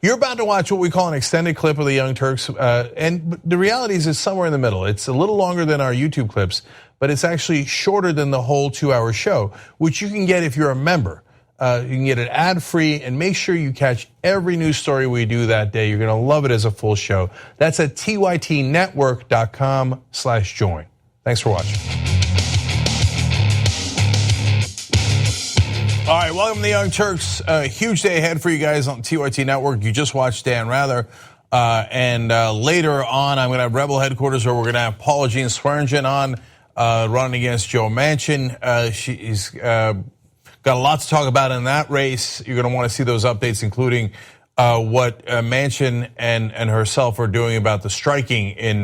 You're about to watch what we call an extended clip of the Young Turks, and the reality is it's somewhere in the middle. It's a little longer than our YouTube clips, but it's actually shorter than the whole 2-hour show, which you can get if you're a member. You can get it ad-free, and make sure you catch every news story we do that day. You're gonna love it as a full show. That's at tytnetwork.com/join. Thanks for watching. All right, welcome to the Young Turks. Huge day ahead for you guys on TYT Network. You just watched Dan Rather. And later on, I'm going to have Rebel Headquarters where we're going to have Paula Jean Swearingen on running against Joe Manchin. She's got a lot to talk about in that race. You're going to want to see those updates, including what Manchin and herself are doing about the striking in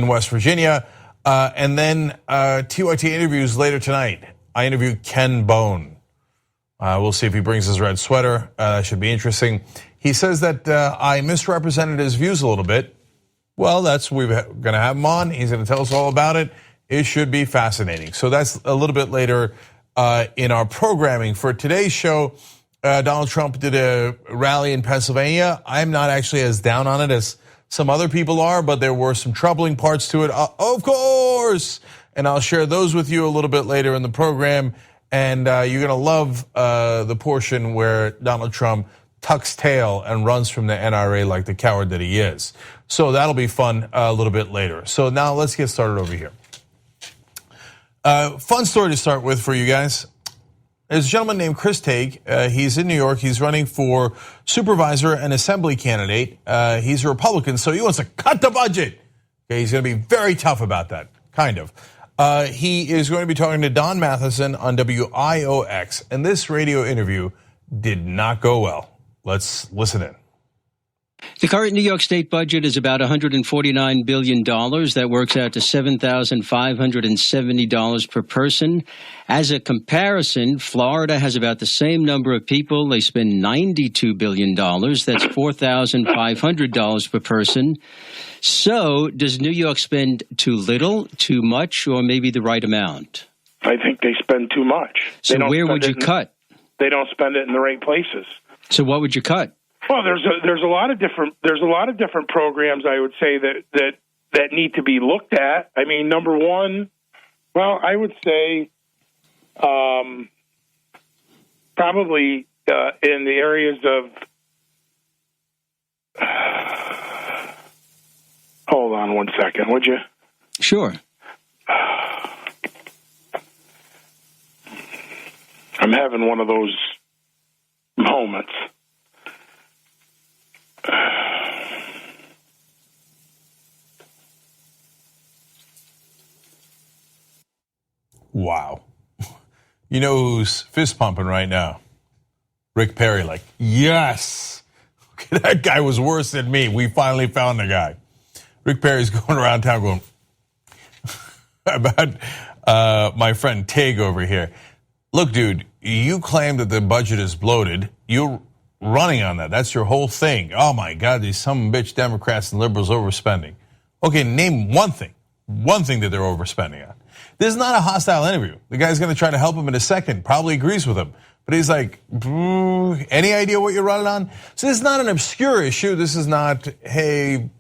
West Virginia. And then TYT interviews later tonight. I interviewed Ken Bone. We'll see if he brings his red sweater. That should be interesting. He says that I misrepresented his views a little bit. Well, we're going to have him on. He's going to tell us all about it. It should be fascinating. So that's a little bit later in our programming. For today's show, Donald Trump did a rally in Pennsylvania. I'm not actually as down on it as some other people are, but there were some troubling parts to it, of course. And I'll share those with you a little bit later in the program. And you're going to love the portion where Donald Trump tucks tail and runs from the NRA like the coward that he is. So that'll be fun a little bit later. So now let's get started over here. Fun story to start with for you guys. There's a gentleman named Chris Tague. He's in New York. He's running for supervisor and assembly candidate. He's a Republican, so he wants to cut the budget. Okay, he's going to be very tough about that, kind of. He is going to be talking to Don Matheson on WIOX, and this radio interview did not go well. Let's listen in. The current New York State budget is about $149 billion. That works out to $7,570 per person. As a comparison, Florida has about the same number of people. They spend $92 billion. That's $4,500 per person. So does New York spend too little, too much, or maybe the right amount? I think they spend too much. So where would you cut? They don't spend it in the right places. So what would you cut? Well, there's a lot of different programs, I would say, that need to be looked at. I mean, number one, well, I would say probably in the areas of hold on one second, would you? Sure. I'm having one of those moments. Wow. You know who's fist pumping right now? Rick Perry, like, yes. Okay, that guy was worse than me. We finally found the guy. Rick Perry's going around town going about my friend Tague over here. Look, dude, you claim that the budget is bloated. You're running on that. That's your whole thing. Oh my God, these some bitch Democrats and liberals overspending. Okay, name one thing that they're overspending on. This is not a hostile interview. The guy's going to try to help him in a second, probably agrees with him. But he's like, any idea what you're running on? So this is not an obscure issue. This is not, hey,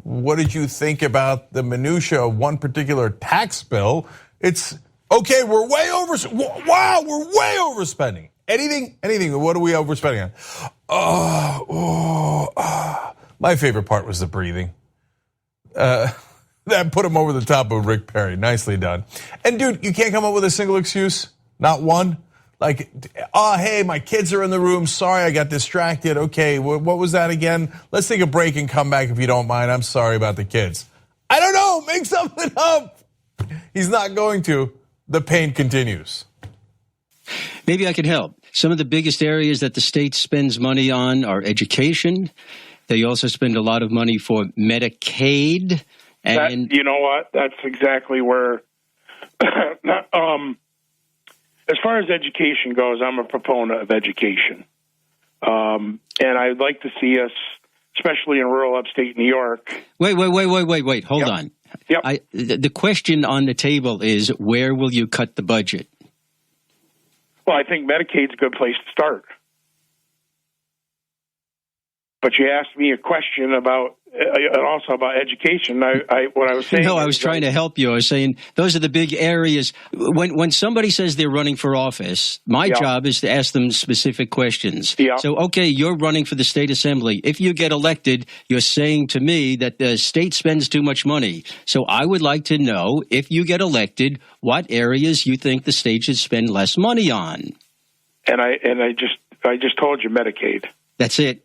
what did you think about the minutia of one particular tax bill? It's, okay, we're way overspending. Anything, what are we overspending on? My favorite part was the breathing. That put him over the top of Rick Perry. Nicely done. And dude, you can't come up with a single excuse? Not one? Like, hey, my kids are in the room. Sorry, I got distracted. Okay, what was that again? Let's take a break and come back if you don't mind. I'm sorry about the kids. I don't know, make something up. He's not going to. The pain continues. Maybe I can help. Some of the biggest areas that the state spends money on are education. They also spend a lot of money for Medicaid. And you know what? That's exactly where, as far as education goes, I'm a proponent of education. And I'd like to see us, especially in rural upstate New York. Wait. Hold on. Yep. The question on the table is, where will you cut the budget? Well, I think Medicaid's a good place to start. But you asked me a question about also about education. What I was saying. No, I was trying to help you. I was saying those are the big areas. When somebody says they're running for office, my job is to ask them specific questions. Yeah. So, okay, you're running for the state assembly. If you get elected, you're saying to me that the state spends too much money. So I would like to know, if you get elected, what areas you think the state should spend less money on. And I just told you Medicaid. That's it.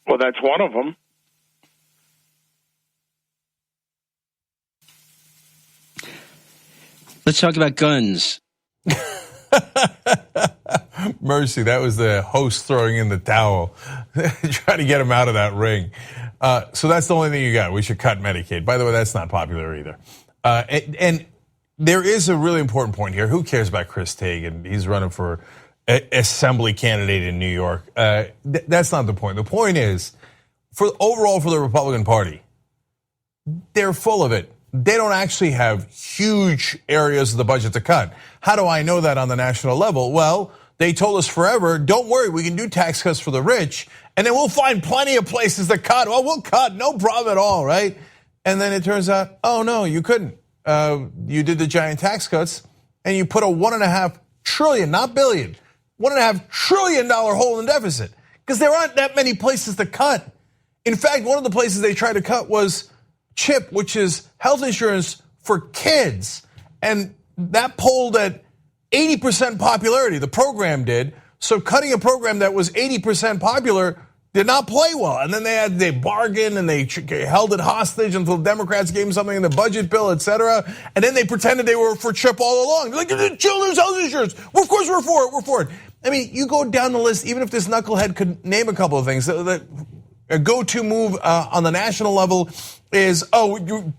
Well, that's one of them. Let's talk about guns. Mercy, that was the host throwing in the towel, trying to get him out of that ring. So that's the only thing you got. We should cut Medicaid. By the way, that's not popular either. And there is a really important point here. Who cares about Chris Tagan? He's running for assembly candidate in New York. That's not the point. The point is, overall for the Republican Party, they're full of it. They don't actually have huge areas of the budget to cut. How do I know that on the national level? Well, they told us forever, don't worry, we can do tax cuts for the rich, and then we'll find plenty of places to cut. Well, we'll cut, no problem at all, right? And then it turns out, oh no, you couldn't. You did the giant tax cuts, and you put a $1.5 trillion, not billion, $1.5 trillion hole in the deficit, because there aren't that many places to cut. In fact, one of the places they tried to cut was CHIP, which is health insurance for kids. And that polled at 80% popularity, the program did. So cutting a program that was 80% popular did not play well. And then they bargained and they held it hostage until Democrats gave them something in the budget bill, et cetera. And then they pretended they were for CHIP all along. They're like, children's health insurance. Well, of course we're for it. I mean, you go down the list, even if this knucklehead could name a couple of things. A go-to move on the national level is, you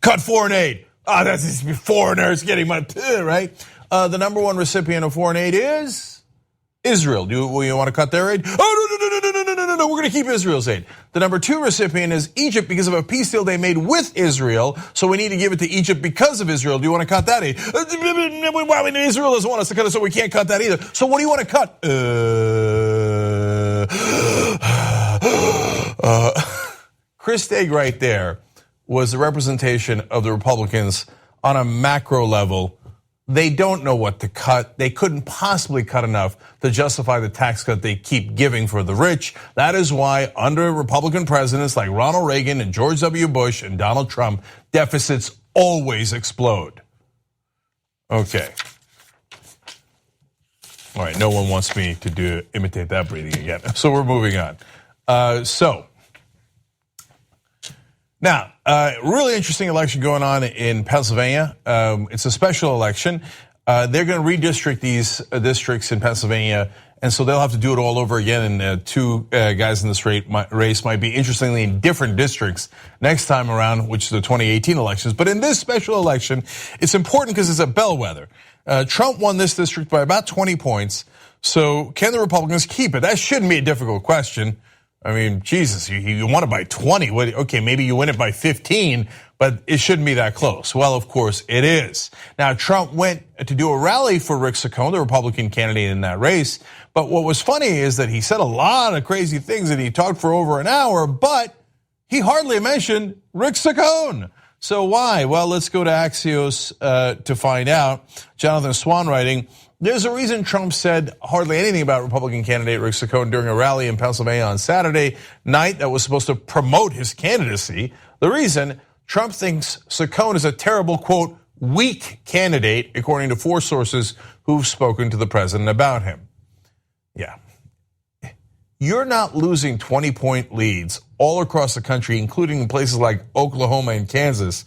cut foreign aid. That's foreigners getting money, right? The number one recipient of foreign aid is Israel. Do you want to cut their aid? Oh, no, we're going to keep Israel's aid. The number two recipient is Egypt because of a peace deal they made with Israel. So we need to give it to Egypt because of Israel. Do you want to cut that aid? Israel doesn't want us to cut it, so we can't cut that either. So what do you want to cut? Chris Tagan right there was the representation of the Republicans on a macro level. They don't know what to cut. They couldn't possibly cut enough to justify the tax cut they keep giving for the rich. That is why under Republican presidents like Ronald Reagan and George W. Bush and Donald Trump, deficits always explode. Okay. All right, no one wants me to imitate that breathing again. So we're moving on. Now, really interesting election going on in Pennsylvania. It's a special election. They're going to redistrict these districts in Pennsylvania, and so they'll have to do it all over again. And two guys in this race might be, interestingly, in different districts next time around, which is the 2018 elections. But in this special election, it's important because it's a bellwether. Trump won this district by about 20 points. So can the Republicans keep it? That shouldn't be a difficult question. I mean, Jesus, you won it by 20. Okay, maybe you win it by 15, but it shouldn't be that close. Well, of course it is. Now, Trump went to do a rally for Rick Saccone, the Republican candidate in that race. But what was funny is that he said a lot of crazy things and he talked for over an hour, but he hardly mentioned Rick Saccone. So why? Well, let's go to Axios to find out. Jonathan Swan writing, there's a reason Trump said hardly anything about Republican candidate Rick Saccone during a rally in Pennsylvania on Saturday night that was supposed to promote his candidacy. The reason, Trump thinks Saccone is a terrible, quote, weak candidate, according to 4 sources who've spoken to the president about him. Yeah. You're not losing 20-point leads all across the country, including in places like Oklahoma and Kansas,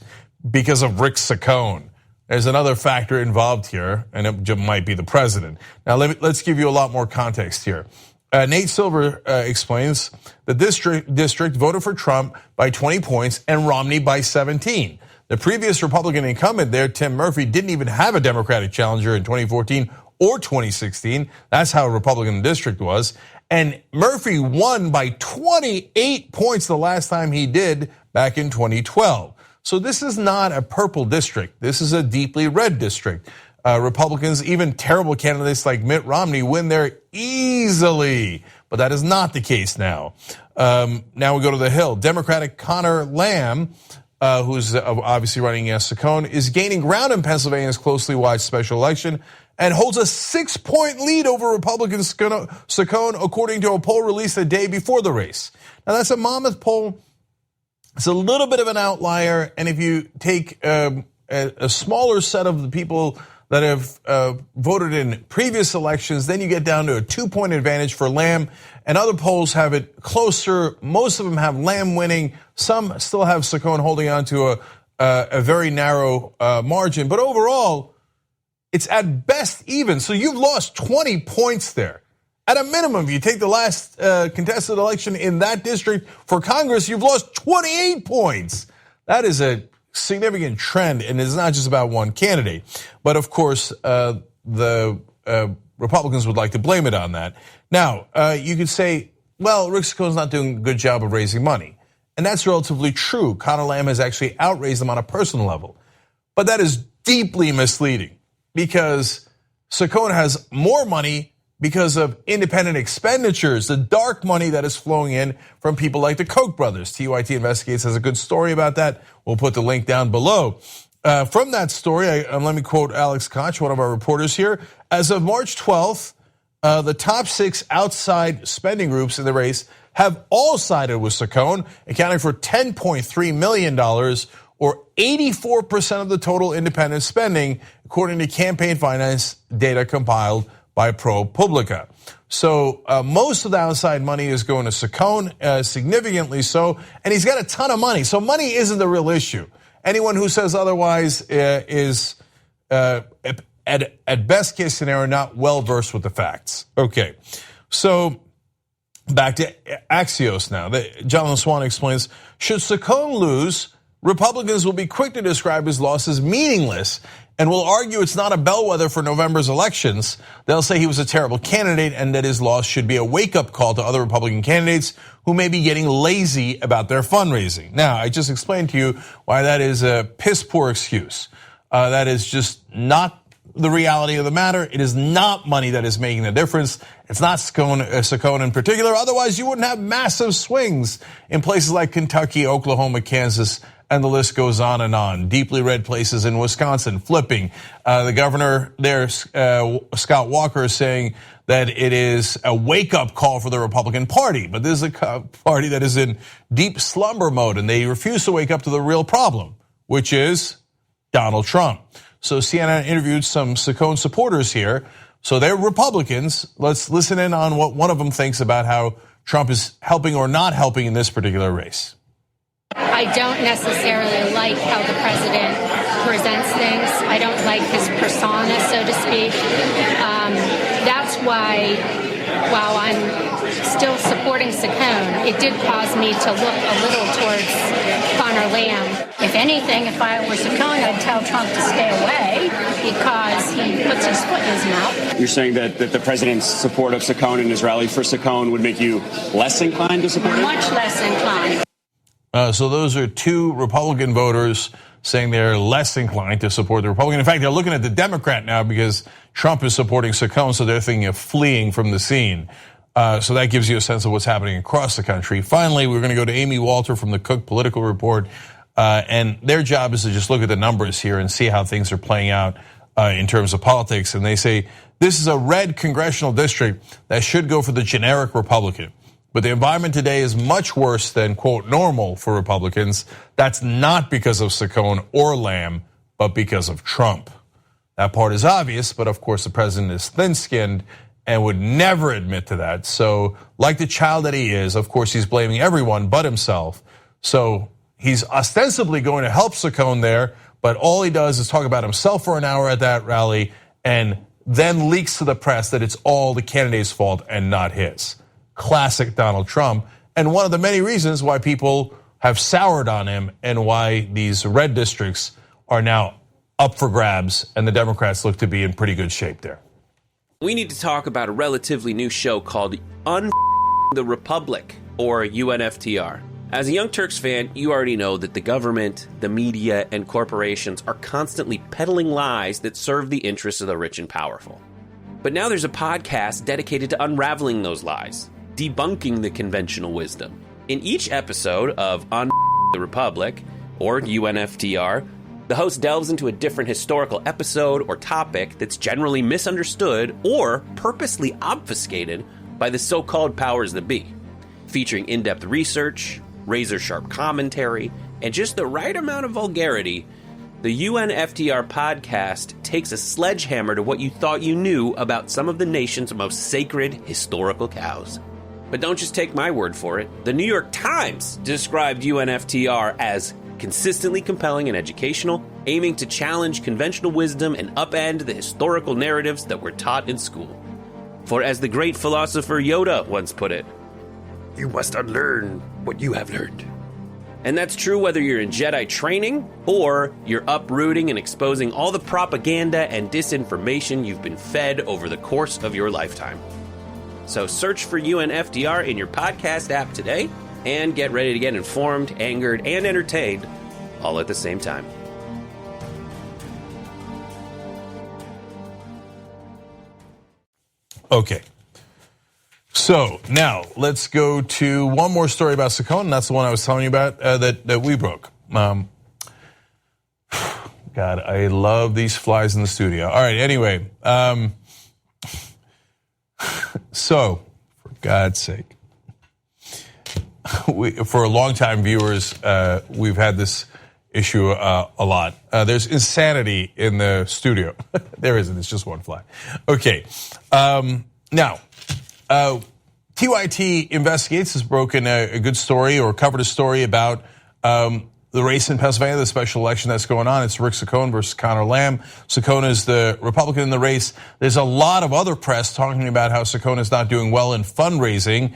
because of Rick Saccone. There's another factor involved here, and it might be the president. Now, let's give you a lot more context here. Nate Silver explains the district voted for Trump by 20 points and Romney by 17. The previous Republican incumbent there, Tim Murphy, didn't even have a Democratic challenger in 2014 or 2016. That's how Republican the district was. And Murphy won by 28 points the last time he did back in 2012. So this is not a purple district. This is a deeply red district. Republicans, even terrible candidates like Mitt Romney, win there easily. But but that is not the case now. Now we go to the Hill. Democratic Connor Lamb, who's obviously running against Saccone, is gaining ground in Pennsylvania's closely watched special election and holds a 6-point lead over Republican Saccone, according to a poll released the day before the race. Now, that's a mammoth poll. It's a little bit of an outlier, and if you take a smaller set of the people that have voted in previous elections, then you get down to a 2-point advantage for Lamb, and other polls have it closer. Most of them have Lamb winning. Some still have Saccone holding on to a very narrow margin, but overall, it's at best even. So you've lost 20 points there. At a minimum, if you take the last contested election in that district for Congress, you've lost 28 points. That is a significant trend, and it's not just about one candidate. But of course, the Republicans would like to blame it on that. Now, you could say, well, Rick Saccone's not doing a good job of raising money. And that's relatively true. Connor Lamb has actually outraised them on a personal level. But that is deeply misleading, because Saccone has more money because of independent expenditures, the dark money that is flowing in from people like the Koch brothers. TYT Investigates has a good story about that. We'll put the link down below. From that story, let me quote Alex Koch, one of our reporters here. As of March 12th, the top 6 outside spending groups in the race have all sided with Saccone, accounting for $10.3 million, or 84% of the total independent spending, according to campaign finance data compiled by ProPublica. So most of the outside money is going to Saccone, significantly so, and he's got a ton of money. So money isn't the real issue. Anyone who says otherwise is, at best case scenario, not well versed with the facts. Okay, so back to Axios now. Jonathan Swan explains, should Saccone lose, Republicans will be quick to describe his loss as meaningless and will argue it's not a bellwether for November's elections. They'll say he was a terrible candidate and that his loss should be a wake-up call to other Republican candidates who may be getting lazy about their fundraising. Now, I just explained to you why that is a piss-poor excuse. That is just not the reality of the matter. It is not money that is making the difference. It's not Saccone in particular. Otherwise, you wouldn't have massive swings in places like Kentucky, Oklahoma, Kansas, and the list goes on and on. Deeply red places in Wisconsin flipping. The governor there, Scott Walker, is saying that it is a wake-up call for the Republican Party. But this is a party that is in deep slumber mode, and they refuse to wake up to the real problem, which is Donald Trump. So CNN interviewed some Saccone supporters here. So they're Republicans. Let's listen in on what one of them thinks about how Trump is helping or not helping in this particular race. I don't necessarily like how the president presents things. I don't like his persona, so to speak. That's why, while I'm still supporting Saccone, it did cause me to look a little towards Connor Lamb. If anything, if I were Saccone, I'd tell Trump to stay away because he puts his foot in his mouth. You're saying that the president's support of Saccone and his rally for Saccone would make you less inclined to support him? Much less inclined. So those are 2 Republican voters saying they're less inclined to support the Republican. In fact, they're looking at the Democrat now because Trump is supporting Saccone, so they're thinking of fleeing from the scene. So that gives you a sense of what's happening across the country. Finally, we're going to go to Amy Walter from the Cook Political Report, and their job is to just look at the numbers here and see how things are playing out in terms of politics. And they say this is a red congressional district that should go for the generic Republican. But the environment today is much worse than, quote, normal for Republicans. That's not because of Saccone or Lamb, but because of Trump. That part is obvious, but of course the president is thin-skinned and would never admit to that. So like the child that he is, of course he's blaming everyone but himself. So he's ostensibly going to help Saccone there, but all he does is talk about himself for an hour at that rally and then leaks to the press that it's all the candidate's fault and not his. Classic Donald Trump, and one of the many reasons why people have soured on him and why these red districts are now up for grabs and the Democrats look to be in pretty good shape there. We need to talk about a relatively new show called the Republic, or UNFTR. As a Young Turks fan, you already know that the government, the media, and corporations are constantly peddling lies that serve the interests of the rich and powerful. But now there's a podcast dedicated to unraveling those lies. debunking the conventional wisdom. In each episode of On the Republic, or UNFTR, the host delves into a different historical episode or topic that's generally misunderstood or purposely obfuscated by the so-called powers that be, featuring in-depth research, razor-sharp commentary, and just the right amount of vulgarity. The UNFTR podcast takes a sledgehammer to what you thought you knew about some of the nation's most sacred historical cows. But don't just take my word for it. The New York Times described UNFTR as consistently compelling and educational, aiming to challenge conventional wisdom and upend the historical narratives that were taught in school. For as the great philosopher Yoda once put it, "You must unlearn what you have learned." And that's true whether you're in Jedi training or you're uprooting and exposing all the propaganda and disinformation you've been fed over the course of your lifetime. So search for UNFTR in your podcast app today and get ready to get informed, angered, and entertained all at the same time. Okay. So now let's go to one more story about Saccone, and that's the one I was telling you about that we broke. God, I love these flies in the studio. All right, anyway. So, for God's sake, for long-time viewers, we've had this issue a lot. There's insanity in the studio. There isn't. It's just one fly. Okay. Now, TYT Investigates has broken a good story or covered a story about the race in Pennsylvania, the special election that's going on. It's Rick Saccone versus Connor Lamb. Saccone is the Republican in the race. There's a lot of other press talking about how Saccone is not doing well in fundraising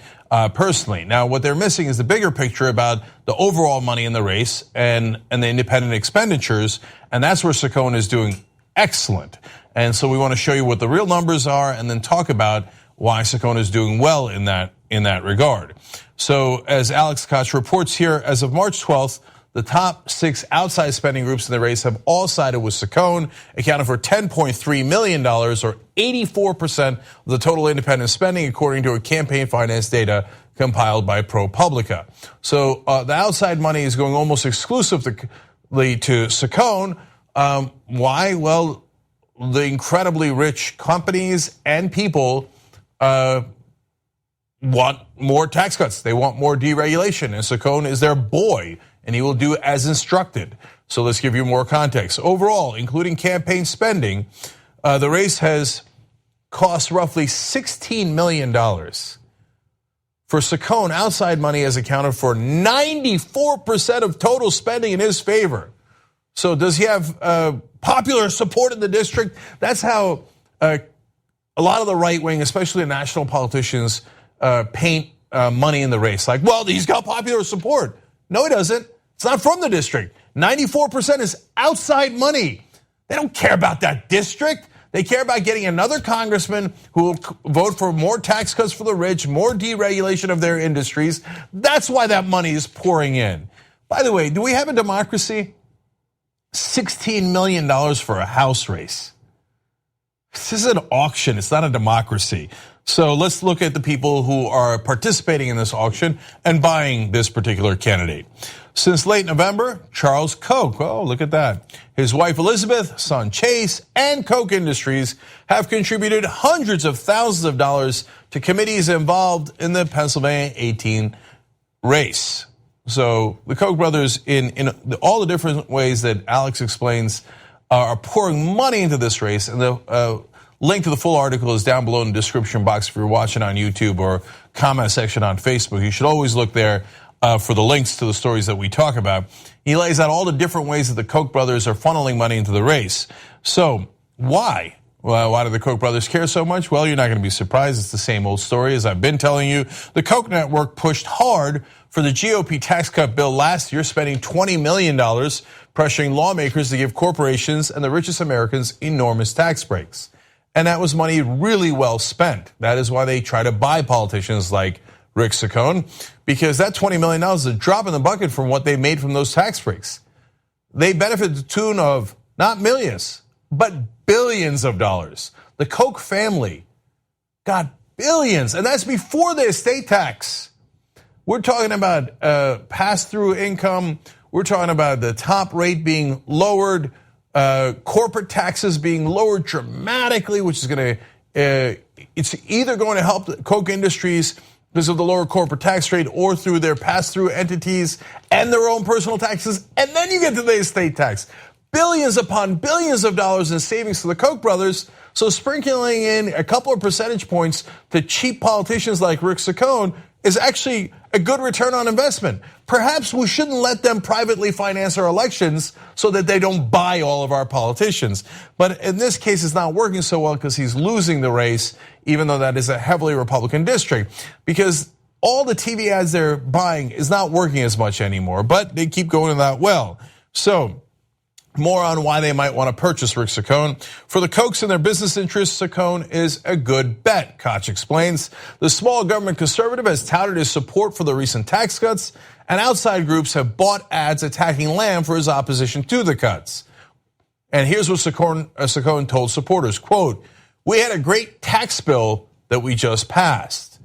personally. Now, what they're missing is the bigger picture about the overall money in the race and the independent expenditures, and that's where Saccone is doing excellent. And so we want to show you what the real numbers are and then talk about why Saccone is doing well in that regard. So as Alex Koch reports here, as of March 12th, the top 6 outside spending groups in the race have all sided with Saccone, accounting for $10.3 million, or 84% of the total independent spending, according to a campaign finance data compiled by ProPublica. So the outside money is going almost exclusively to Saccone. Why? Well, the incredibly rich companies and people want more tax cuts. They want more deregulation, and Saccone is their boy, and he will do as instructed. So let's give you more context. Overall, including campaign spending, the race has cost roughly $16 million. For Saccone, outside money has accounted for 94% of total spending in his favor. So does he have popular support in the district? That's how a lot of the right wing, especially the national politicians, paint money in the race. Like, well, he's got popular support. No, he doesn't. It's not from the district. 94% is outside money. They don't care about that district. They care about getting another congressman who will vote for more tax cuts for the rich, more deregulation of their industries. That's why that money is pouring in. By the way, do we have a democracy? $16 million for a House race. This is an auction. It's not a democracy. So let's look at the people who are participating in this auction and buying this particular candidate. Since late November, Charles Koch, oh, look at that. His wife Elizabeth, son Chase, and Koch Industries have contributed hundreds of thousands of dollars to committees involved in the Pennsylvania 18 race. So the Koch brothers, in all the different ways that Alex explains, are pouring money into this race. And the link to the full article is down below in the description box if you're watching on YouTube or comment section on Facebook. You should always look there for the links to the stories that we talk about. He lays out all the different ways that the Koch brothers are funneling money into the race. So why? Well, why do the Koch brothers care so much? Well, you're not going to be surprised. It's the same old story as I've been telling you. The Koch network pushed hard for the GOP tax cut bill last year, spending $20 million, pressuring lawmakers to give corporations and the richest Americans enormous tax breaks. And that was money really well spent. That is why they try to buy politicians like Rick Saccone, because that $20 million is a drop in the bucket from what they made from those tax breaks. They benefit to the tune of not millions, but billions of dollars. The Koch family got Billions, and that's before the estate tax. We're talking about pass-through income. We're talking about the top rate being lowered, corporate taxes being lowered dramatically, which is going to, it's either going to help the Koch Industries because of the lower corporate tax rate or through their pass-through entities and their own personal taxes. And then you get to the estate tax. Billions upon billions of dollars in savings to the Koch brothers. So sprinkling in a couple of percentage points to cheap politicians like Rick Saccone is actually a good return on investment. Perhaps we shouldn't let them privately finance our elections so that they don't buy all of our politicians. But in this case, it's not working so well because he's losing the race, even though that is a heavily Republican district. Because all the TV ads they're buying is not working as much anymore, but they keep going that well. So more on why they might want to purchase Rick Saccone. For the Kochs and their business interests, Saccone is a good bet, Koch explains. The small government conservative has touted his support for the recent tax cuts, and outside groups have bought ads attacking Lamb for his opposition to the cuts. And here's what Saccone told supporters, quote, "We had a great tax bill that we just passed."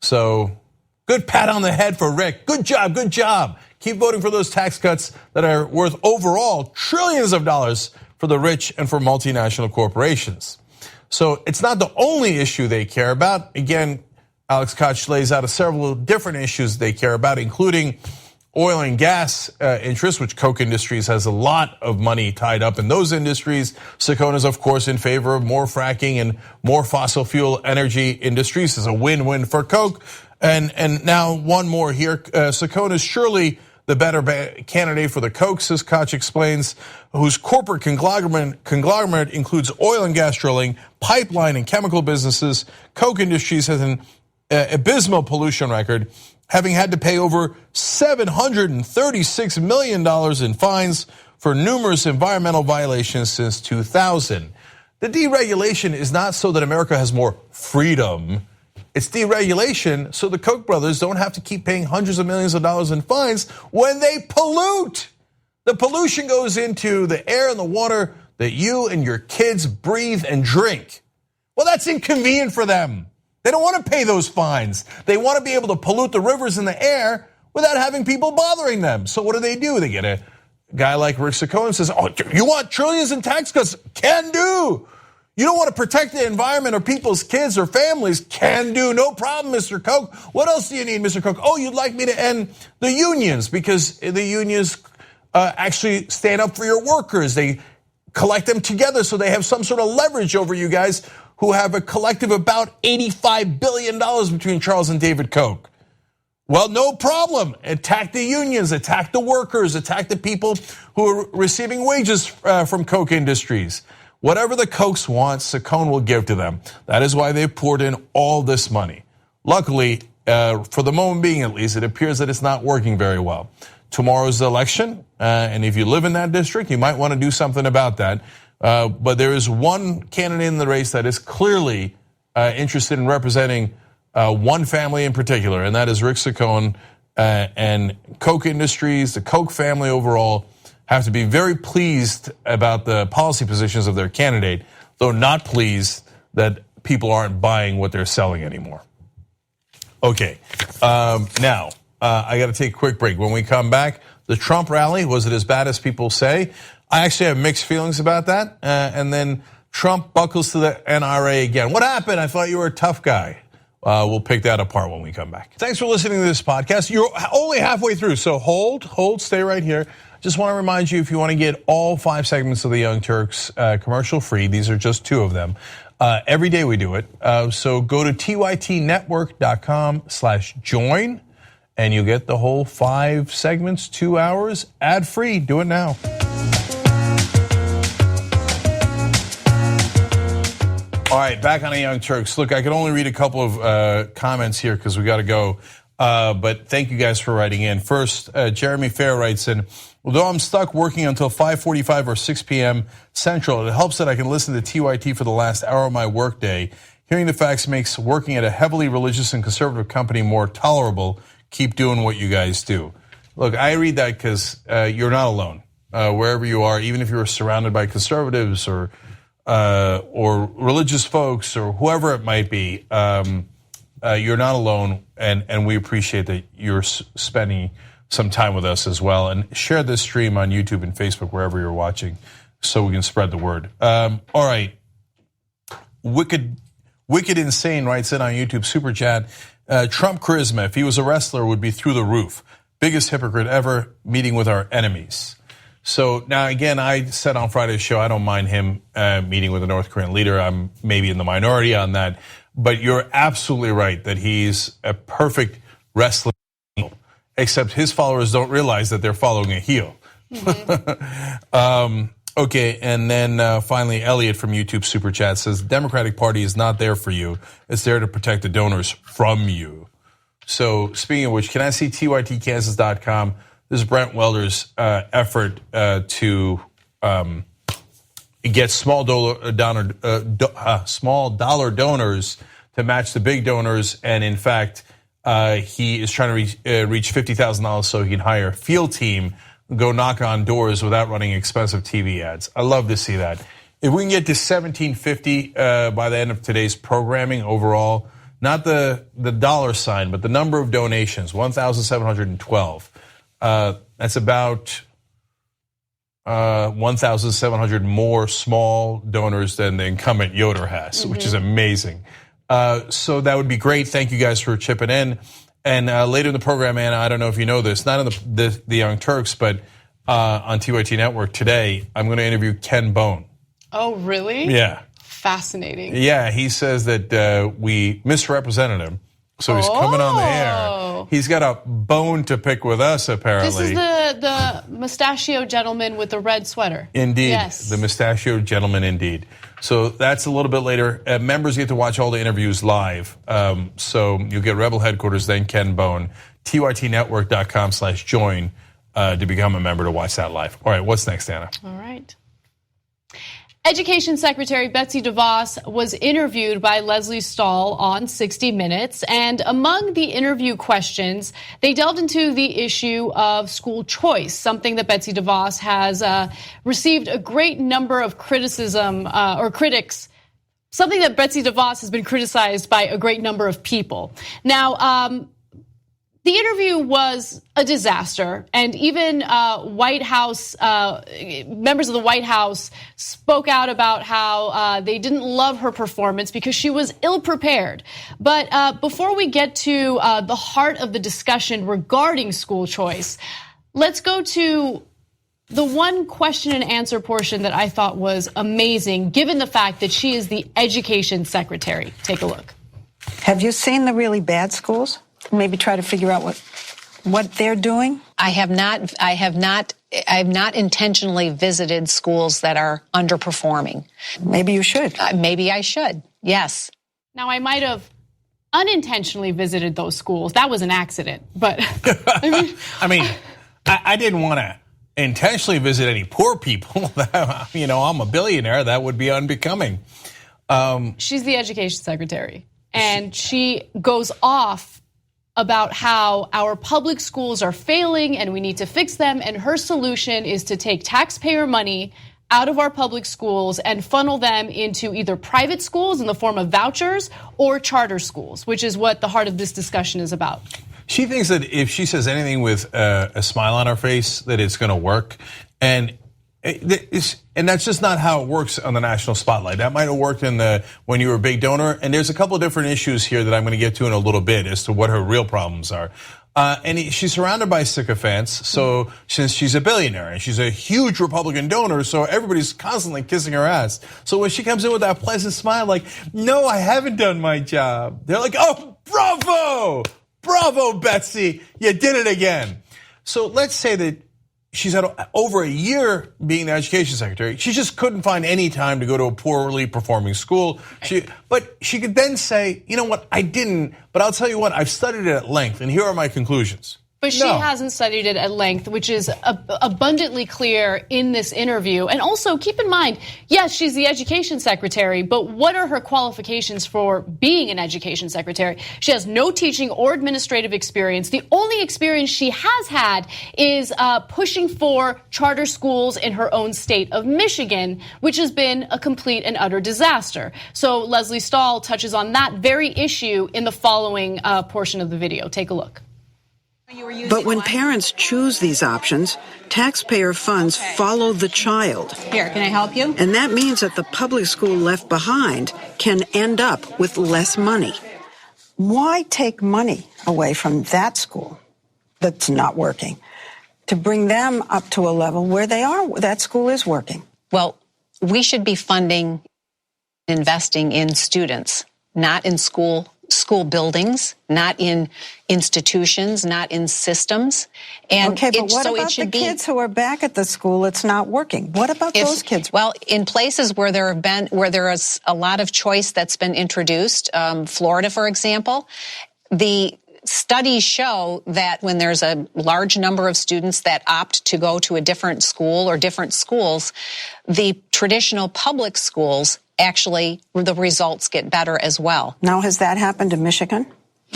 So good pat on the head for Rick. Good job, good job. Keep voting for those tax cuts that are worth overall trillions of dollars for the rich and for multinational corporations. So it's not the only issue they care about. Again, Alex Koch lays out several different issues they care about, including oil and gas interests, which Koch Industries has a lot of money tied up in those industries. Saccone is, of course, in favor of more fracking and more fossil fuel energy industries. It's a win-win for Koch. And now one more here. Saccone is surely the better candidate for the Kochs, as Koch explains, whose corporate conglomerate includes oil and gas drilling, pipeline and chemical businesses. Koch Industries has an abysmal pollution record, having had to pay over $736 million in fines for numerous environmental violations since 2000. The deregulation is not so that America has more freedom. It's deregulation so the Koch brothers don't have to keep paying hundreds of millions of dollars in fines when they pollute. The pollution goes into the air and the water that you and your kids breathe and drink. Well, that's inconvenient for them. They don't want to pay those fines. They want to be able to pollute the rivers and the air without having people bothering them. So what do? They get a guy like Rick Saccone and says, "Oh, you want trillions in tax cuts? Can do. You don't want to protect the environment or people's kids or families? Can do. No problem, Mr. Koch. What else do you need, Mr. Koch? Oh, you'd like me to end the unions because the unions actually stand up for your workers. They collect them together so they have some sort of leverage over you guys who have a collective about $85 billion between Charles and David Koch. Well, no problem. Attack the unions, attack the workers, attack the people who are receiving wages from Koch Industries. Whatever the Kochs want, Saccone will give to them. That is why they've poured in all this money. Luckily, for the moment being at least, it appears that it's not working very well. Tomorrow's the election, and if you live in that district, you might want to do something about that. But there is one candidate in the race that is clearly interested in representing one family in particular, and that is Rick Saccone and Koch Industries, the Koch family overall, have to be very pleased about the policy positions of their candidate, though not pleased that people aren't buying what they're selling anymore. Okay, now I got to take a quick break. When we come back, the Trump rally, was it as bad as people say? I actually have mixed feelings about that. And then Trump buckles to the NRA again. What happened? I thought you were a tough guy. We'll pick that apart when we come back. Thanks for listening to this podcast. You're only halfway through, so hold, stay right here. Just want to remind you, if you want to get all 5 segments of the Young Turks commercial free, these are just 2 of them. Every day we do it. So go to tytnetwork.com/join and you get the whole 5 segments, 2 hours, ad free. Do it now. All right, back on the Young Turks. Look, I can only read a couple of comments here because we got to go. But thank you guys for writing in. First, Jeremy Fair writes in, although I'm stuck working until 5:45 or 6 p.m. Central, it helps that I can listen to TYT for the last hour of my workday. Hearing the facts makes working at a heavily religious and conservative company more tolerable. Keep doing what you guys do. Look, I read that because you're not alone. Wherever you are, even if you're surrounded by conservatives or religious folks or whoever it might be, you're not alone, and we appreciate that you're spending some time with us as well. And share this stream on YouTube and Facebook, wherever you're watching, so we can spread the word. All right. Wicked Insane writes in on YouTube, super chat. Trump charisma, if he was a wrestler, would be through the roof. Biggest hypocrite ever, meeting with our enemies. So now again, I said on Friday's show, I don't mind him meeting with a North Korean leader. I'm maybe in the minority on that. But you're absolutely right that he's a perfect wrestler, except his followers don't realize that they're following a heel. Mm-hmm. Okay, and then finally, Elliot from YouTube Super Chat says, Democratic Party is not there for you. It's there to protect the donors from you. So speaking of which, can I see tytkansas.com? This is Brent Welder's effort to get small dollar donors to match the big donors. And in fact, he is trying to reach $50,000 so he can hire a field team, go knock on doors without running expensive TV ads. I love to see that. If we can get to 1750 by the end of today's programming overall, not the dollar sign, but the number of donations, 1,712. That's about 1,700 more small donors than the incumbent Yoder has, which is amazing. So that would be great. Thank you guys for chipping in. And later in the program, Anna, I don't know if you know this, not in the Young Turks, but on TYT Network today, I'm going to interview Ken Bone. Oh, really? Yeah. Fascinating. Yeah, he says that we misrepresented him. So he's coming on the air. He's got a bone to pick with us, apparently. This is the mustachioed gentleman with the red sweater. Indeed. Yes. The mustachioed gentleman, indeed. So that's a little bit later. Members get to watch all the interviews live. So you'll get Rebel Headquarters, then Ken Bone, tytnetwork.com/join to become a member to watch that live. All right, what's next, Anna? All right. Education Secretary Betsy DeVos was interviewed by Leslie Stahl on 60 Minutes, and among the interview questions, they delved into the issue of school choice, something that Betsy DeVos has received a great number of criticism or critics, something that Betsy DeVos has been criticized by a great number of people. Now, the interview was a disaster, and even White House members of the White House spoke out about how they didn't love her performance because she was ill-prepared. But before we get to the heart of the discussion regarding school choice, let's go to the one question and answer portion that I thought was amazing, given the fact that she is the education secretary. Take a look. Have you seen the really bad schools? Maybe try to figure out what they're doing? I have not intentionally visited schools that are underperforming. Maybe you should. Maybe I should. Yes. Now, I might have unintentionally visited those schools. That was an accident, but I didn't want to intentionally visit any poor people. I'm a billionaire. That would be unbecoming. She's the education secretary, and she goes off about how our public schools are failing and we need to fix them. And her solution is to take taxpayer money out of our public schools and funnel them into either private schools in the form of vouchers or charter schools, which is what the heart of this discussion is about. She thinks that if she says anything with a smile on her face, that it's going to work. And that's just not how it works on the national spotlight. That might have worked when you were a big donor. And there's a couple of different issues here that I'm going to get to in a little bit as to what her real problems are. And she's surrounded by sycophants. So since she's a billionaire and she's a huge Republican donor, so everybody's constantly kissing her ass. So when she comes in with that pleasant smile, like, no, I haven't done my job. They're like, oh, bravo, Betsy, you did it again. So let's say that she's had over a year being the education secretary. She just couldn't find any time to go to a poorly performing school. But she could then say, you know what, I didn't, but I'll tell you what, I've studied it at length, and here are my conclusions. But she hasn't studied it at length, which is abundantly clear in this interview. And also, keep in mind, yes, she's the education secretary, but what are her qualifications for being an education secretary? She has no teaching or administrative experience. The only experience she has had is pushing for charter schools in her own state of Michigan, which has been a complete and utter disaster. So Leslie Stahl touches on that very issue in the following portion of the video. Take a look. But when parents choose these options, taxpayer funds follow the child. Here, can I help you? And that means that the public school left behind can end up with less money. Why take money away from that school that's not working to bring them up to a level where that school is working? Well, we should be funding, investing in students, not in school buildings, not in institutions, not in systems. And okay, but what about the kids who are back at the school it's not working? What about those kids? Well, in places where there is a lot of choice that's been introduced, Florida, for example, the studies show that when there's a large number of students that opt to go to a different school or different schools, the traditional public schools actually, the results get better as well. Now, has that happened in Michigan?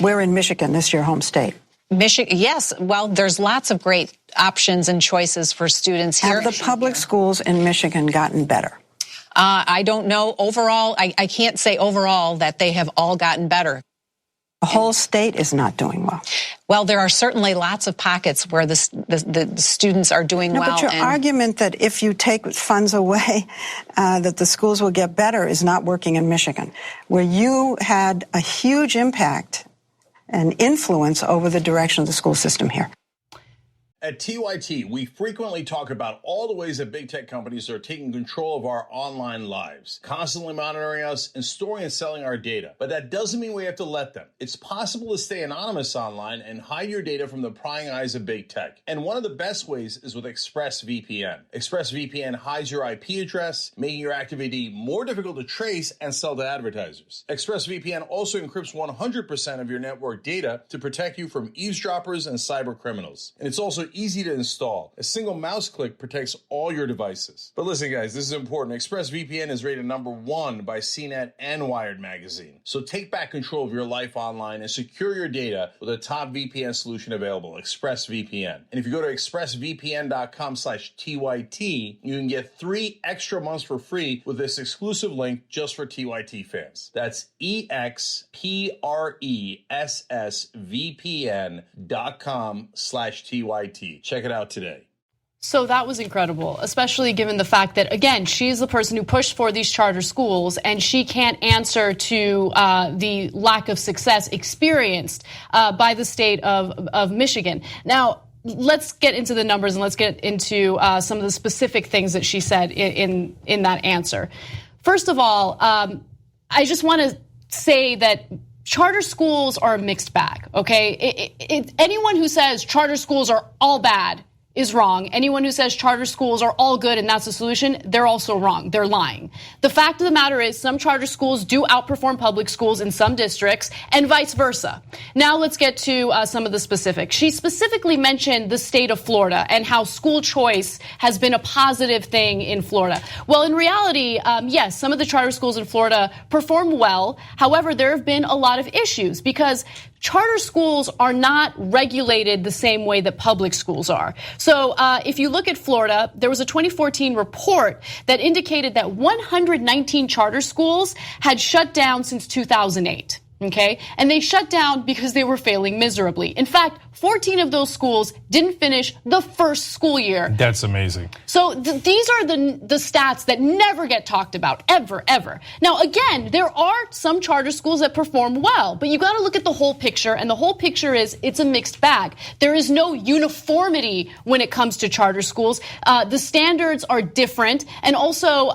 We're in Michigan. This is your home state. Michigan, yes. Well, there's lots of great options and choices for students here. Have the public schools in Michigan gotten better? I don't know. Overall, I can't say overall that they have all gotten better. The whole state is not doing well. Well, there are certainly lots of pockets where the students are doing well. But your argument that if you take funds away, that the schools will get better is not working in Michigan, where you had a huge impact and influence over the direction of the school system here. At TYT, we frequently talk about all the ways that big tech companies are taking control of our online lives, constantly monitoring us and storing and selling our data. But that doesn't mean we have to let them. It's possible to stay anonymous online and hide your data from the prying eyes of big tech. And one of the best ways is with ExpressVPN. ExpressVPN hides your IP address, making your activity more difficult to trace and sell to advertisers. ExpressVPN also encrypts 100% of your network data to protect you from eavesdroppers and cyber criminals. And it's also easy to install. A single mouse click protects all your devices. But listen, guys, this is important. ExpressVPN is rated #1 by CNET and Wired magazine. So take back control of your life online and secure your data with a top VPN solution available, ExpressVPN. And if you go to expressvpn.com/TYT, you can get 3 extra months for free with this exclusive link just for TYT fans. That's expressvpn.com/TYT. Check it out today. So that was incredible, especially given the fact that, again, she's the person who pushed for these charter schools, and she can't answer to the lack of success experienced by the state of Michigan. Now, let's get into the numbers and let's get into some of the specific things that she said in that answer. First of all, I just want to say that charter schools are a mixed bag, okay? Anyone who says charter schools are all bad is wrong. Anyone who says charter schools are all good and that's the solution, they're also wrong. They're lying. The fact of the matter is some charter schools do outperform public schools in some districts and vice versa. Now let's get to some of the specifics. She specifically mentioned the state of Florida and how school choice has been a positive thing in Florida. Well, in reality, yes, some of the charter schools in Florida perform well. However, there have been a lot of issues because charter schools are not regulated the same way that public schools are. So if you look at Florida, there was a 2014 report that indicated that 119 charter schools had shut down since 2008. Okay, and they shut down because they were failing miserably. In fact, 14 of those schools didn't finish the first school year. That's amazing. So these are the stats that never get talked about, ever. Now, again, there are some charter schools that perform well, but you got to look at the whole picture, and the whole picture is it's a mixed bag. There is no uniformity when it comes to charter schools. The standards are different, and also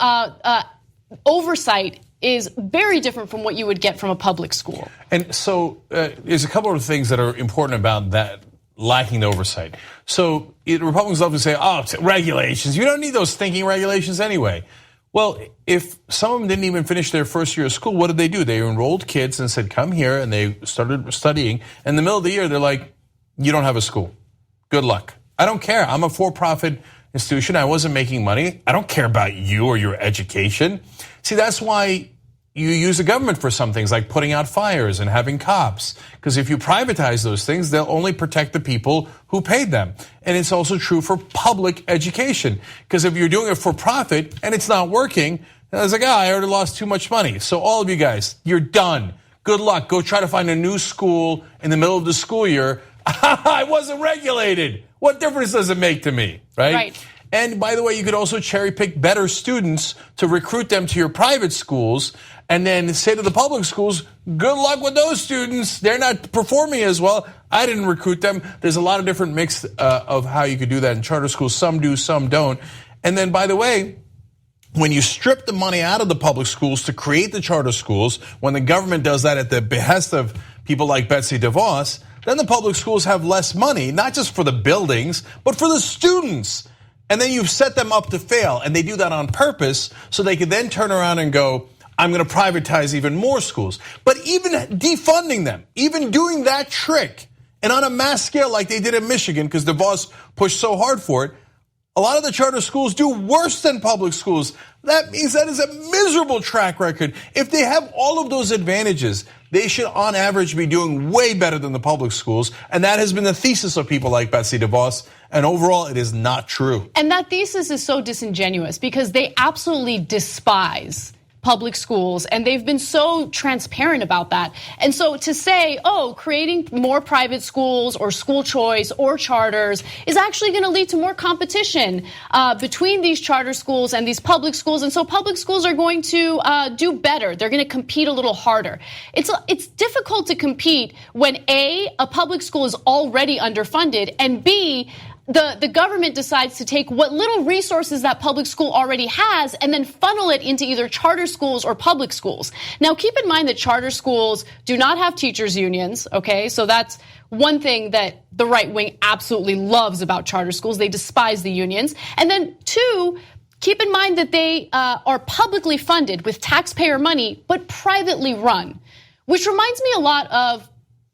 oversight is very different from what you would get from a public school. And so there's a couple of things that are important about that lacking the oversight. So Republicans love to say, oh, it's regulations. You don't need those stinking regulations anyway. Well, if some of them didn't even finish their first year of school, what did they do? They enrolled kids and said, come here, and they started studying. In the middle of the year, they're like, you don't have a school. good luck. I don't care. I'm a for-profit institution. I wasn't making money. I don't care about you or your education. See, that's why you use the government for some things like putting out fires and having cops. Because if you privatize those things, they'll only protect the people who paid them. And it's also true for public education. Because if you're doing it for profit and it's not working, it's like, I already lost too much money. So all of you guys, you're done. Good luck. Go try to find a new school in the middle of the school year. I wasn't regulated. What difference does it make to me, right? Right. And by the way, you could also cherry pick better students to recruit them to your private schools and then say to the public schools, good luck with those students. They're not performing as well. I didn't recruit them. There's a lot of different mix of how you could do that in charter schools. Some do, some don't. And then, by the way, when you strip the money out of the public schools to create the charter schools, when the government does that at the behest of people like Betsy DeVos, then the public schools have less money, not just for the buildings, but for the students. And then you've set them up to fail. And they do that on purpose so they could then turn around and go, I'm going to privatize even more schools. But even defunding them, even doing that trick, and on a mass scale like they did in Michigan, because DeVos pushed so hard for it, a lot of the charter schools do worse than public schools. That means that is a miserable track record. If they have all of those advantages, they should on average be doing way better than the public schools. And that has been the thesis of people like Betsy DeVos. And overall, it is not true. And that thesis is so disingenuous because they absolutely despise public schools, and they've been so transparent about that. And so to say, oh, creating more private schools or school choice or charters is actually going to lead to more competition between these charter schools and these public schools, and so public schools are going to do better. They're going to compete a little harder. It's difficult to compete when A, a public school is already underfunded, and B, the government decides to take what little resources that public school already has and then funnel it into either charter schools or public schools. Now, keep in mind that charter schools do not have teachers' unions, okay? So that's one thing that the right wing absolutely loves about charter schools. They despise the unions. And then two, keep in mind that they are publicly funded with taxpayer money, but privately run, which reminds me a lot of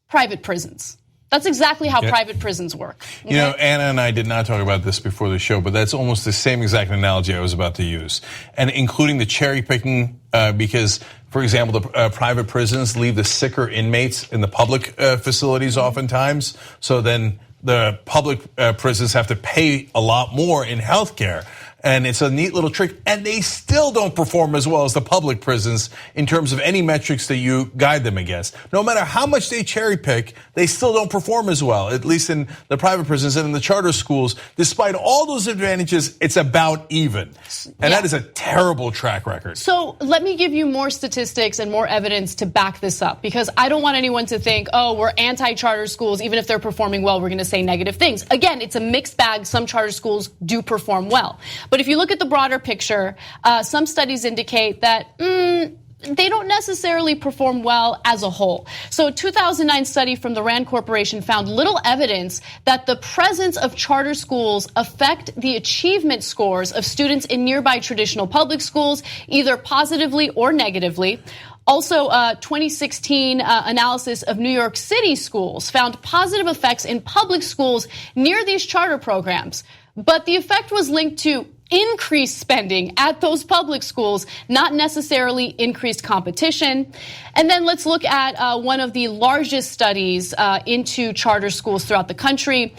private prisons. That's exactly how private prisons work. Okay? You know, Anna and I did not talk about this before the show, but that's almost the same exact analogy I was about to use. And including the cherry picking, because, for example, the private prisons leave the sicker inmates in the public facilities oftentimes. So then the public prisons have to pay a lot more in health care. And it's a neat little trick, and they still don't perform as well as the public prisons in terms of any metrics that you guide them against. No matter how much they cherry pick, they still don't perform as well, at least in the private prisons and in the charter schools. Despite all those advantages, it's about even. And that is a terrible track record. So let me give you more statistics and more evidence to back this up, because I don't want anyone to think, oh, we're anti-charter schools. Even if they're performing well, we're going to say negative things. Again, it's a mixed bag. Some charter schools do perform well. But if you look at the broader picture, some studies indicate that they don't necessarily perform well as a whole. So a 2009 study from the Rand Corporation found little evidence that the presence of charter schools affect the achievement scores of students in nearby traditional public schools, either positively or negatively. Also, a 2016 analysis of New York City schools found positive effects in public schools near these charter programs. But the effect was linked to increased spending at those public schools, not necessarily increased competition. And then let's look at one of the largest studies into charter schools throughout the country.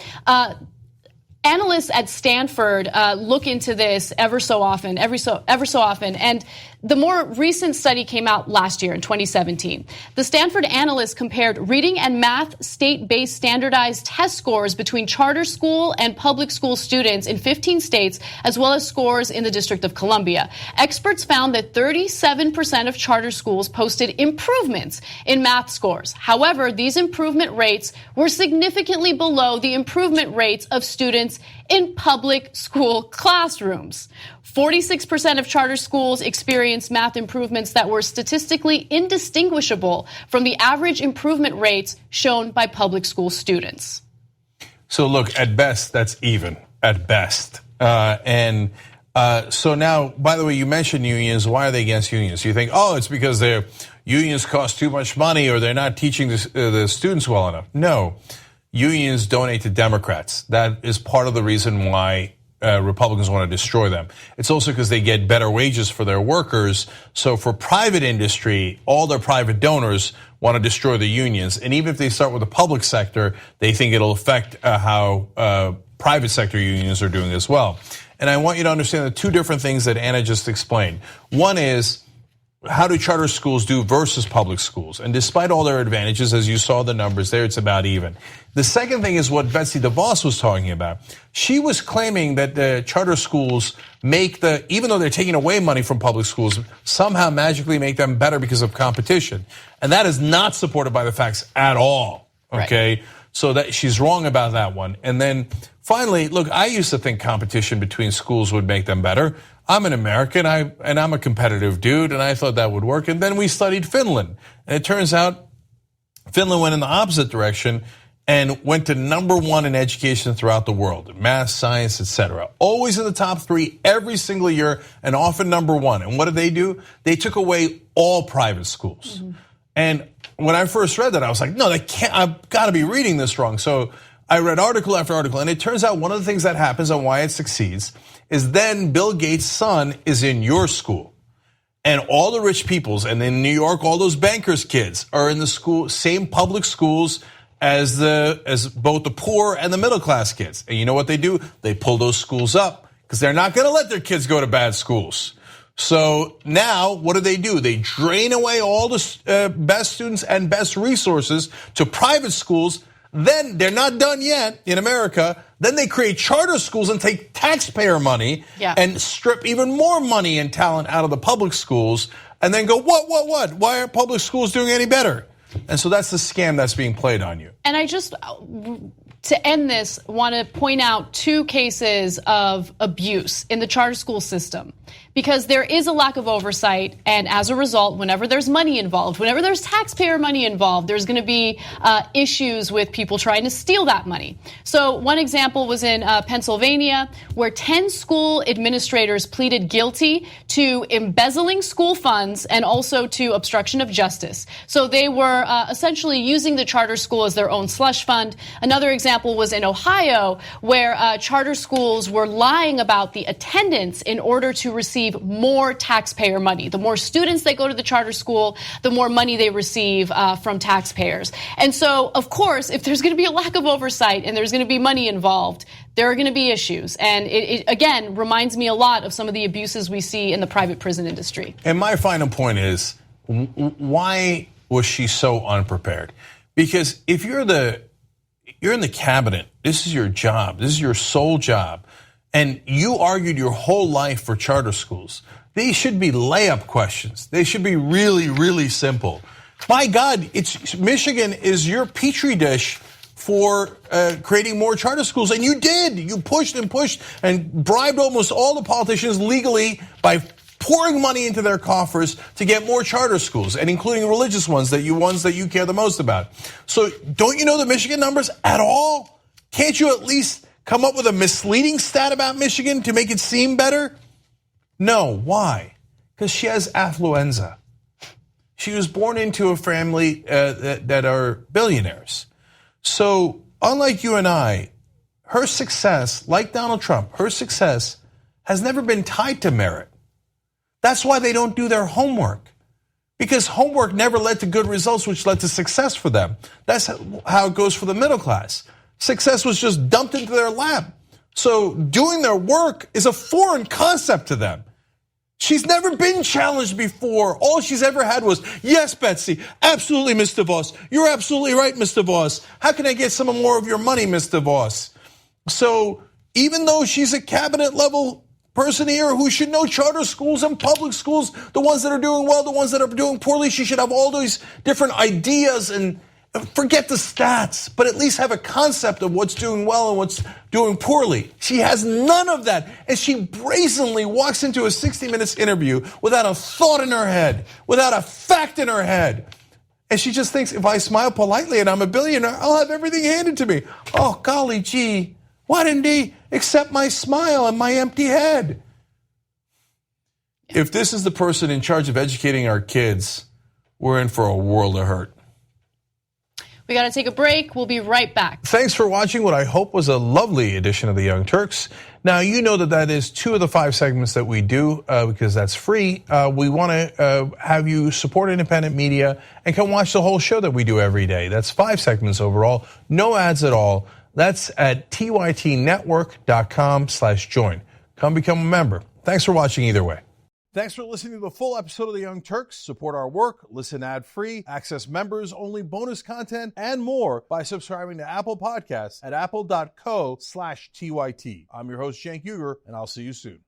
Analysts at Stanford look into this ever so often, and the more recent study came out last year in 2017. The Stanford analysts compared reading and math state-based standardized test scores between charter school and public school students in 15 states, as well as scores in the District of Columbia. Experts found that 37% of charter schools posted improvements in math scores. However, these improvement rates were significantly below the improvement rates of students in public school classrooms. 46% of charter schools experienced math improvements that were statistically indistinguishable from the average improvement rates shown by public school students. So look, at best, that's even, at best. So now, by the way, you mentioned unions. Why are they against unions? You think, oh, it's because their unions cost too much money or they're not teaching the students well enough. No. unions donate to Democrats. That is part of the reason why Republicans want to destroy them. It's also because they get better wages for their workers. So for private industry, all their private donors want to destroy the unions. And even if they start with the public sector, they think it'll affect how private sector unions are doing as well. And I want you to understand the two different things that Anna just explained. One is, how do charter schools do versus public schools? And despite all their advantages, as you saw the numbers there, it's about even. The second thing is what Betsy DeVos was talking about. She was claiming that the charter schools make even though they're taking away money from public schools, somehow magically make them better because of competition. And that is not supported by the facts at all, okay? Right. So that she's wrong about that one. And then finally, look, I used to think competition between schools would make them better. I'm an American, and I'm a competitive dude, and I thought that would work. And then we studied Finland. And it turns out Finland went in the opposite direction and went to #1 in education throughout the world, math, science, etc. Always in the top 3 every single year, and often #1. And what did they do? They took away all private schools. Mm-hmm. And when I first read that, I was like, no, that can't, I've got to be reading this wrong. So I read article after article, and it turns out one of the things that happens and why it succeeds is then Bill Gates' son is in your school. And all the rich peoples, and in New York, all those bankers' kids are in the same public schools as both the poor and the middle class kids. And you know what they do? They pull those schools up because they're not going to let their kids go to bad schools. So now what do? They drain away all the best students and best resources to private schools. Then they're not done yet in America. Then they create charter schools and take taxpayer money and strip even more money and talent out of the public schools and then go, what? Why aren't public schools doing any better? And so that's the scam that's being played on you. And I just, to end this, want to point out 2 cases of abuse in the charter school system. Because there is a lack of oversight, and as a result, whenever there's money involved, whenever there's taxpayer money involved, there's going to be issues with people trying to steal that money. So one example was in Pennsylvania, where 10 school administrators pleaded guilty to embezzling school funds and also to obstruction of justice. So they were essentially using the charter school as their own slush fund. Another example was in Ohio, where charter schools were lying about the attendance in order to receive more taxpayer money. The more students that go to the charter school, the more money they receive from taxpayers. And so, of course, if there's going to be a lack of oversight and there's going to be money involved, there are going to be issues. And it again reminds me a lot of some of the abuses we see in the private prison industry. And my final point is, why was she so unprepared? Because if you're in the cabinet, this is your job, this is your sole job, and you argued your whole life for charter schools. These should be layup questions. They should be really, really simple. My God, Michigan is your petri dish for creating more charter schools, and you did. You pushed and bribed almost all the politicians legally by pouring money into their coffers to get more charter schools, and including religious ones that you care the most about. So don't you know the Michigan numbers at all? Can't you at least come up with a misleading stat about Michigan to make it seem better? No, why? Because she has affluenza. She was born into a family that are billionaires. So unlike you and I, her success, like Donald Trump, her success has never been tied to merit. That's why they don't do their homework. Because homework never led to good results, which led to success for them. That's how it goes for the middle class. Success was just dumped into their lap. So doing their work is a foreign concept to them. She's never been challenged before. All she's ever had was, yes, Betsy, absolutely, Ms. DeVos. You're absolutely right, Ms. DeVos. How can I get some more of your money, Ms. DeVos? So even though she's a cabinet level person here who should know charter schools and public schools, the ones that are doing well, the ones that are doing poorly, she should have all these different ideas and forget the stats, but at least have a concept of what's doing well and what's doing poorly. She has none of that, and she brazenly walks into a 60 Minutes interview without a thought in her head, without a fact in her head. And she just thinks, if I smile politely and I'm a billionaire, I'll have everything handed to me. Oh, golly gee, why didn't he accept my smile and my empty head? If this is the person in charge of educating our kids, we're in for a world of hurt. We got to take a break. We'll be right back. Thanks for watching what I hope was a lovely edition of the Young Turks. Now, you know that is 2 of the 5 segments that we do because that's free. We want to have you support independent media and come watch the whole show that we do every day. That's 5 segments overall, no ads at all. That's at tytnetwork.com/join. Come become a member. Thanks for watching either way. Thanks for listening to the full episode of The Young Turks. Support our work, listen ad-free, access members-only bonus content, and more by subscribing to Apple Podcasts at apple.co/TYT. I'm your host, Cenk Ana, and I'll see you soon.